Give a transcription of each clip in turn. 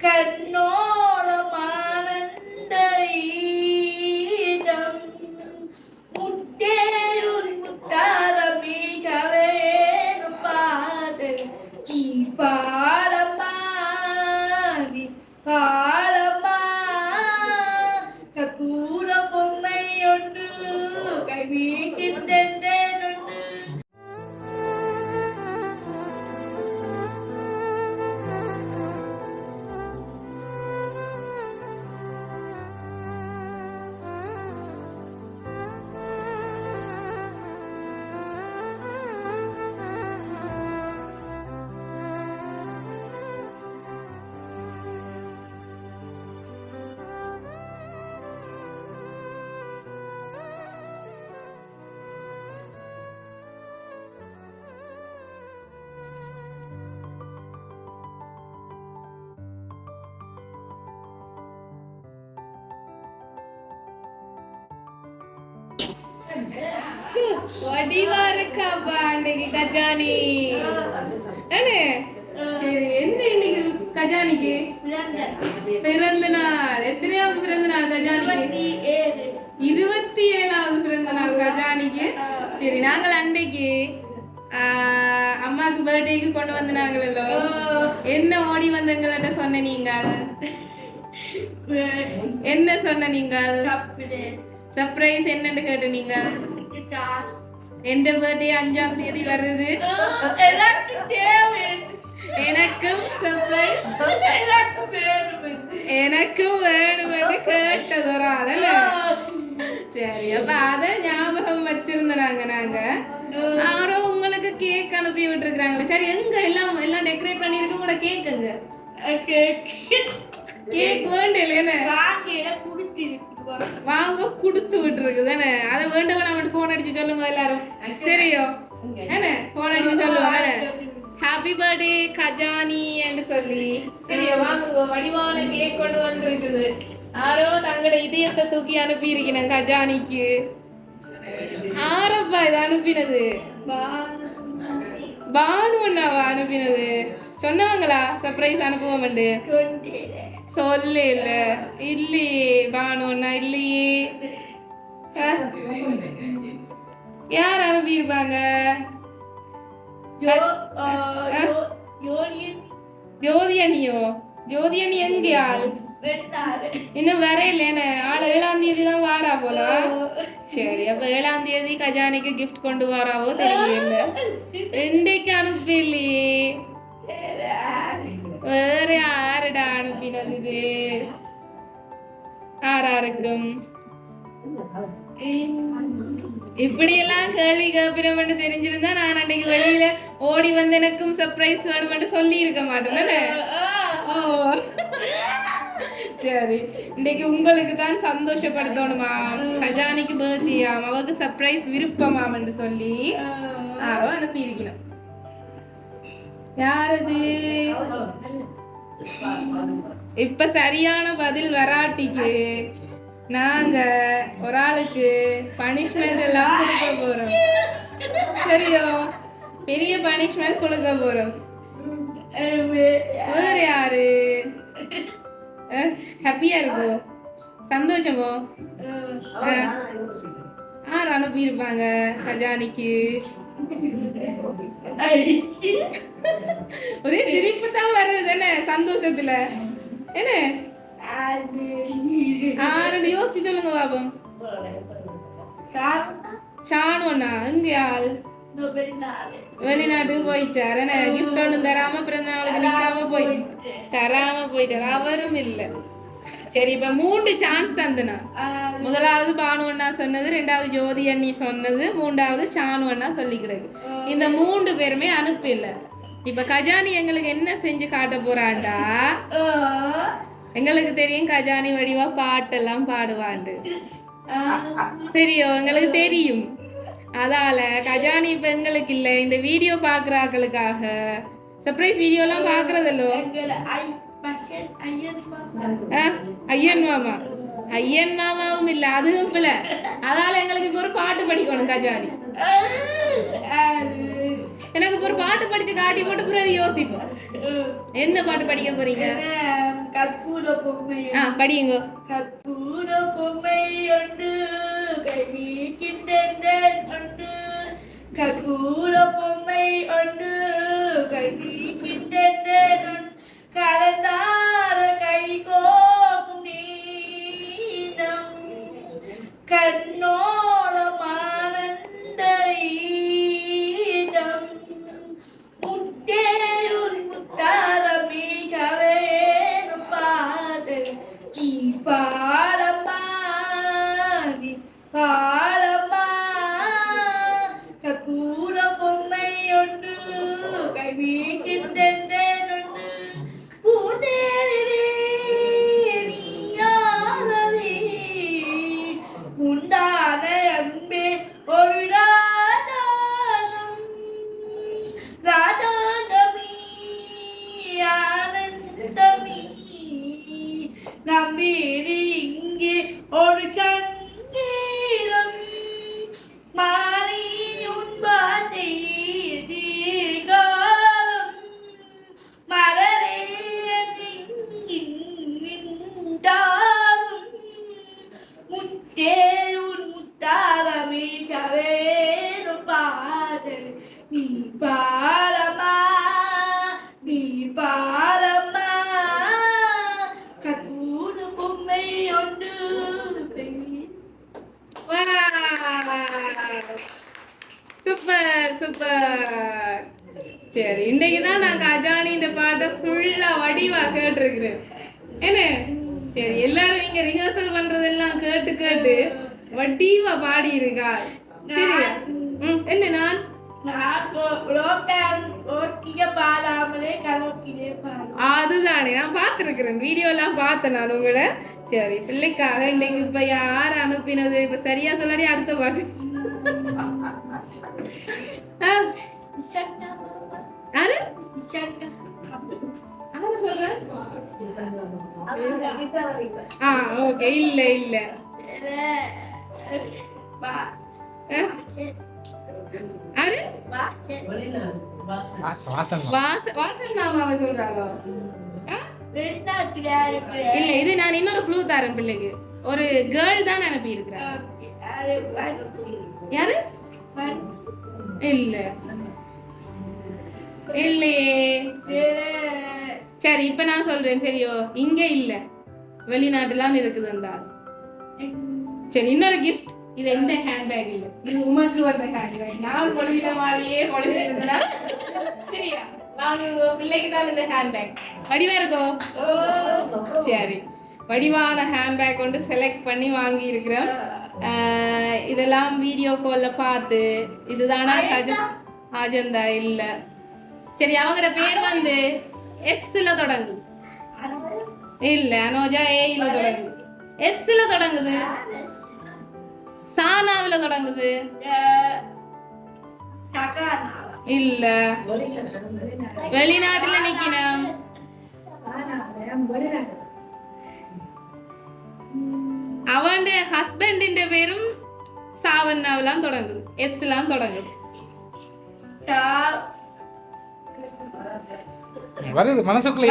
கண்ணோரமானந்த ஈரம் முத்தேயுன் முத்தாரமீசவேனு பாதை நீ பாடமா நீ பாடமா கற்பூர பொம்மை ஒன்று கை வீசின்றேன் ஒன்று. வடிவா இருக்காப்பா அன்னைக்கு கஜானி தானே. சரி, என்ன இன்னைக்கு கஜானிக்கு பிறந்த நாள்? எத்தனையாவது பிறந்த நாள் கஜானிக்கு? 27வது பிறந்த நாள் கஜானிக்கு. சரி, நாங்கள் அன்னைக்கு அம்மாக்கு பர்த்டேக்கு கொண்டு வந்து நாங்களோ என்ன ஓடி வந்தங்கள்ட்ட சொன்ன நீங்க? என்ன சொன்ன நீங்க? சர்ப்ரைஸ் என்னன்னு கேட்டு நீங்க? எந்த பர்த்டே 5ஆம் தேதி வருது, எனக்கும் சர்ப்ரைஸ் எனக்கும் வேணும்னு கேட்டது ஒரு ஆள். சரி, அப்ப அத ஞாபகம் வச்சிருந்தாங்க நாங்க. அவரும் உங்களுக்கு கேக் அனுப்பி விட்டுருக்காங்களே. சரி, எங்க எல்லாம் டெக்கரேட் பண்ணிருக்க கூட கேக்குங்க. கேக் வேண்டல வாங்க குடுத்து விட்டு இருக்குதானே. அதை வேண்டவன அவன் போன் அடிச்சு சொல்லுங்க எல்லாரும். சரியோ என்ன போன் அடிச்சு சொல்லுவாங்க ஹாப்பி பர்த்டே கஜானி என்று சொல்லி. சரியோ வாங்குங்க. வடிவான கேக் கொண்டு வந்துருக்குது. யாரோ தங்களோட இதயத்தை தூக்கி அனுப்பி இருக்கணும் கஜானிக்கு. ஆரப்பா இது அனுப்பினது? பானு அண்ணாவா அனுப்பினது? சொன்னவங்களா சர்ப்ரைஸ் அனுப்புவோம்? சொல்லு இல்ல இல்லையே பானு அண்ணா இல்லையே. யார் அனுப்பியிருப்பாங்க? ஜோதியனியோ? ஜோதியனி எங்க ஆள்? இன்னும் வரையில்ல. ஆள் 7ஆம் தேதி தான் வாரா போல. சரி, அப்ப 7ஆம் தேதி கஜானிக்கு கிஃப்ட் கொண்டு வராவோ தெரியல. இன்றைக்கு அனுப்பலையே. வேற யாருடா அனுப்பினது? இது யாராருக்கும் இப்படி எல்லாம் கேள்வி கேட்பினோம்னு தெரிஞ்சிருந்தா நான் அன்னைக்கு வெளியில ஓடி வந்து எனக்கும் சர்ப்ரைஸ் வேணும்னு சொல்லி இருக்க மாட்டேன். ஓ சரி, இன்னைக்கு உங்களுக்கு தான் சந்தோஷப்படுத்தணுமா? கஜானிக்கு பர்த்டேயாம், அவருக்கு சர்ப்ரைஸ் விருப்பமாம்னு சொல்லி யாரோ அனுப்பி இருக்கணும். யாரது? இப்ப சரியான பதில் வராட்டிக்கு நாங்க ஒரு ஆளுக்கு பனிஷ்மெண்ட் எல்லாம் கொடுக்க போறோம். சரியோ, பெரிய பனிஷ்மெண்ட் கொடுக்க போறோம். வேற யாரு? ஹாப்பியா இருக்கோ? சந்தோஷமோ? யார் அனுப்பியிருப்பாங்க கஜானிக்கு? ஒரே சிரிப்பு தான் வருது தானே சந்தோஷத்துல. என்ன ஆரடி யோசிச்சு சொல்லுங்க பாபம். ஷானு அண்ணா எங்க ஆள்? வெளிநாட்டுக்கு போயிட்டார். என்ன கிஃப்ட் ஒன்றும் தராம பிறந்த நாளுக்கு நிக்காம தராம போயிட்டார். அவரும் இல்லை. சரி, இப்ப 3 சான்ஸ் தந்தனா. முதலாவது பானு அண்ணா சொன்னது, 2வது ஜோதி அண்ணி சொன்னது, 3வது ஷானு அண்ணா சொல்லிக்கிறது. இந்த 3 பேருமே அனுப்பல. இப்ப கஜானி எங்களுக்கு என்ன செஞ்சு காட்ட போறாண்டா, எங்களுக்கு தெரியும் கஜானி வடிவா பாட்டெல்லாம் பாடுவாண்டு. சரியோ, எங்களுக்கு தெரியும். அதால கஜானி இப்ப எங்களுக்கு இல்ல, இந்த வீடியோ பாக்குற ஆக்களுக்காக சர்ப்ரைஸ் வீடியோ எல்லாம் பாக்குறதல்லோ. ஐயன் மாமா, ஐயன் மாமாவும் இல்ல, அதுவும் இல்ல. அதால எங்களுக்கு இப்ப ஒரு பாட்டு படிக்கணும் கஜானி. எனக்கு ஒரு பாட்டு படிச்சு காட்டி போட்டு பிறகு யோசிப்போம். என்ன பாட்டு படிக்க போறீங்க? கற்பூர பொம்மை. படியுங்க. கற்பூர பொம்மை ஒன்று கை வீசின்றேன் ஒன்று. கற்பூர பொம்மை ஒன்று கை வீசின்றேன் ஒன்று. கரந்தார கை கோபும் நீதம் கண்ணோளமானந்த ஈதம். முத்தேயுன் முத்தாரமே சவேனு பாதல் நீ பாடம்மா நீ பாடம்மா. கற்பூர பொம்மை ஒன்று கை வீசின்றேன் ஒன்று. பூந்தேரிலே நீயானவே உண்டான அன்பே ஒரு ராதானம். ராதாண்டமி ஆனந்தமி நம்பீரி இங்கே ஒரு சங்கீதம். மாறியுன் பாதை தீகாரம் மலரே நின்றாலும். முத்தேயுன் முத்தாரமே சவேனு பாதல் நீ பாரமா நீ பாரமா. கற்பூர பொம்மை ஒன்று. Super super. சரி, இன்னைக்கு தான் நான் கஜானி இந்த பாட்டை ஃபுல்லா வடிவா கேட்டிருக்கிறேன். என்ன சரி, எல்லாரும் இங்க ரிஹர்சல் பண்றதெல்லாம் கேட்டு கேட்டு வடிவா பாடி இருக்கா. சரி, என்ன நான் அதுதானே நான் பார்த்துருக்கிறேன், வீடியோ எல்லாம் பார்த்தேன் நான் உங்களை. சரி, பிள்ளைக்காக இன்னைக்கு இப்ப யார் அனுப்பினது? இப்ப சரியா சொல்லாடி அடுத்த பாட்டு. யாரு சொல்ற? ஓகே, இல்ல இல்ல வாசல் மாமாவை சொல்றாங்க. இல்ல, இது நான் இன்னொரு க்ளூ தரேன் பிள்ளைக்கு. ஒரு கேர்ள் தான் அனுப்பி இருக்கிறேன். யாரு? இல்ல இல்லையே. சரி, இப்ப நான் சொல்றேன். சரியோ, இங்க இல்ல, வெளிநாட்டுலாம் இருக்குதுண்டா. சரி, இன்னொரு கிஃப்ட். இது எந்த ஹேண்ட்பேக் இல்ல, இது உமக்கு வந்த ஹேண்ட்பேக். நான் பொழுவின மாதிரியே பொழுவினா. சரியா, வாங்குங்க, பிள்ளைக்கு தான் இந்த ஹேண்ட்பேக். வடிவா இருக்கோ? சரி, வடிவான ஹேண்ட்பேக் கொண்டு செலக்ட் பண்ணி வாங்கி இருக்கிறேன். இதெல்லாம் வீடியோ கால்ல பார்த்து இதுதானா அஜந்தா இல்ல. சரி, அவங்களோட பேர் வந்து எஸ்ல தொடங்குது. இல்ல, அனோஜா ஏல தொடங்குது. எஸ்ல தொடங்குது. சானாவில தொடங்குது. இல்ல, வெளிநாட்டுல நிக்கணும். அவன் ஹஸ்பண்டின் பேரும் சாவண்ணாவெல்லாம் தொடங்குது. எஸ்லாம் தொடங்குது. வருது மனசுக்குள்ள,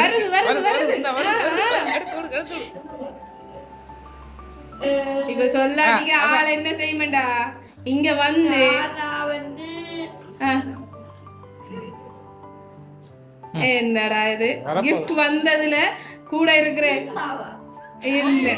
இப்ப சொல்லாதீங்க. ஆள் என்ன செய்யமாட்டா இங்க வந்து என்னடா இது கிஃப்ட் வந்ததுல கூட இருக்கிற இல்ல.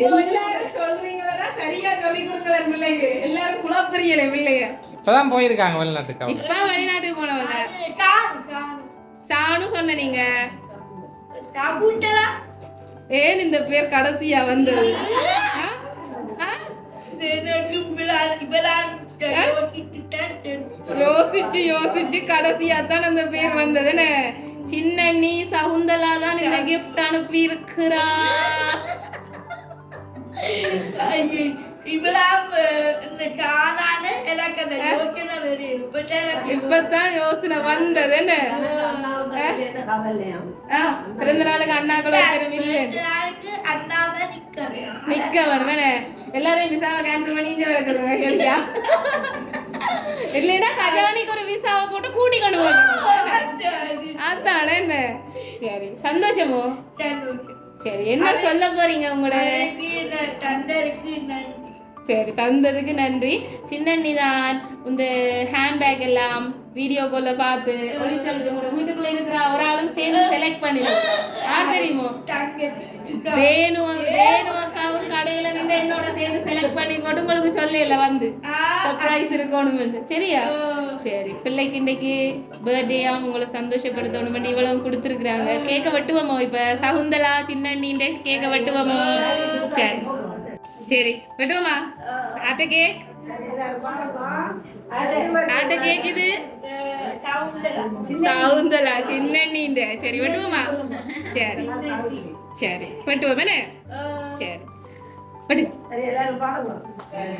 எல்லாரும் சொல்றீங்களா? சரியா சொல்லி கொடுக்கல பிள்ளைங்க. எல்லாரும் குழப்பறியல பிள்ளைங்க. இப்பதான் போயிருக்காங்க வெளிநாட்டுக்கு. இப்ப வெளிநாட்டுக்கு போனவங்க. சானு சொன்ன நீங்க. ஏன் இந்த பேர் கடைசியா வந்தது? யோசிச்சு யோசிச்சு கடைசியா தான் அந்த பேர் வந்ததுன்னு. சின்ன நீ சகுந்தலா தான் இந்த கிஃப்ட் அனுப்பி இருக்கிறா. இப்பதான் யோசனை வந்ததுன்னு. பிறந்த நாளுக்கு அண்ணாக்கள் ஒருத்தரும் இல்லை. அண்ணாவை நிக்கிறேன். நிக்க வருதானே எல்லாரையும் விசாவை கேன்சல் பண்ணி இங்க வர சொல்லுங்க கேள்வியா இல்லைன்னா கஜானிக்கு ஒரு விசாவை போட்டு கூட்டி கொண்டு போகணும் அதால என்ன சரி சந்தோஷமோ சரி என்ன சொல்ல போறீங்க உங்களோட தந்தருக்கு நன்றி. சரி தந்ததுக்கு நன்றி. சின்னண்ணி தான் இந்த ஹேண்ட்பேக் எல்லாம் வீடியோ கால்ல பார்த்து ஒளிச்சலுக்கு உங்களோட வீட்டுக்குள்ள இருக்கிற ஒரு ஆளும் சேர்ந்து செலக்ட் பண்ணிருக்கோம். யார் தெரியுமோ? வேணு அக்காவும் கடையில நின்று என்னோட சேர்ந்து செலக்ட் பண்ணி போட்டு உங்களுக்கு சொல்லல வந்து சர்ப்ரைஸ் இருக்கணும். சரியா? சரி பிள்ளைக்கு இன்னைக்கு பர்த்டேயா உங்களை சந்தோஷப்படுத்தணும் இவ்வளவு கொடுத்துருக்குறாங்க. கேக்க வெட்டுவோமோ? இப்ப சகுந்தலா சின்னண்ணின்ற கேக்க வெட்டுவோமோ? சரி சரி வெட்டுவோமா? ஆட்ட கேக் ஆட்ட கேக் இது சவுந்தலா சின்னண்ணின்ற. சரி வெட்டுவோமா? சரி சரி வெட்டுவோமே. சரி வெட்டு.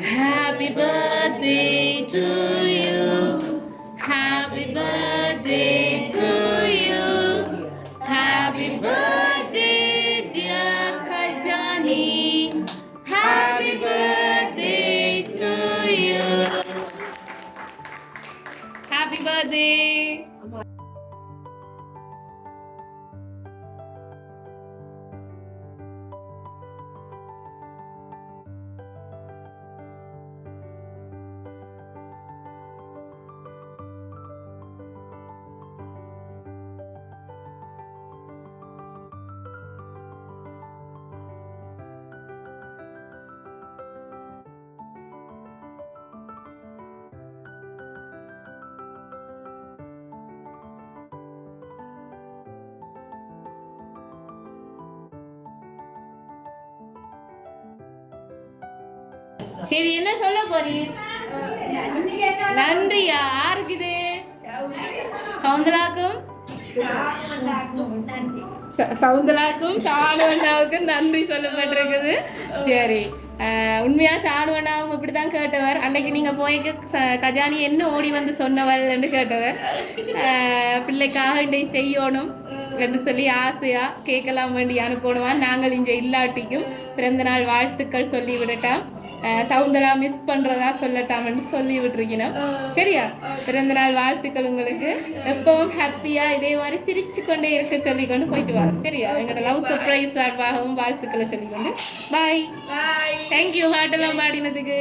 Happy birthday to you, happy birthday to you, happy birthday dear Kajani, happy birthday to you, happy birthday. சரி என்ன சொல்ல போறீங்க? நன்றியா? யாருக்கு இது? சவுந்தராக்கும் சவுந்தராக்கும் சாணுவண்ணாவுக்கும் நன்றி சொல்லப்பட்டிருக்குது. சரி உண்மையா சாணுவண்ணாவும் இப்படிதான் கேட்டவர். அன்னைக்கு நீங்க போய்க்க கஜானி என்ன ஓடி வந்து சொன்னவள் என்று கேட்டவர். பிள்ளைக்காக இன்றைக்கு செய்யணும் என்று சொல்லி ஆசையா கேட்கலாம் வேண்டி அனுப்பணுமா. நாங்கள் இங்கே இல்லாட்டிக்கும் பிறந்த நாள் வாழ்த்துக்கள் சொல்லி விடட்டாம். சவுந்தரா மிஸ் பண்றதா சொல்லட்டாம்னு சொல்லி விட்டுருக்கணும். சரியா? பிறந்த நாள் வாழ்த்துக்கள் உங்களுக்கு. எப்பவும் ஹாப்பியா இதே மாதிரி சிரிச்சு கொண்டே இருக்க சொல்லிக்கொண்டு போயிட்டு வரோம். சரியா? எங்களோட லவ் சர்ப்ரைஸ் சார்பாகவும் வாழ்த்துக்களை சொல்லிக்கொண்டு பாய். தேங்க்யூ பாட்டெல்லாம் பாடினதுக்கு.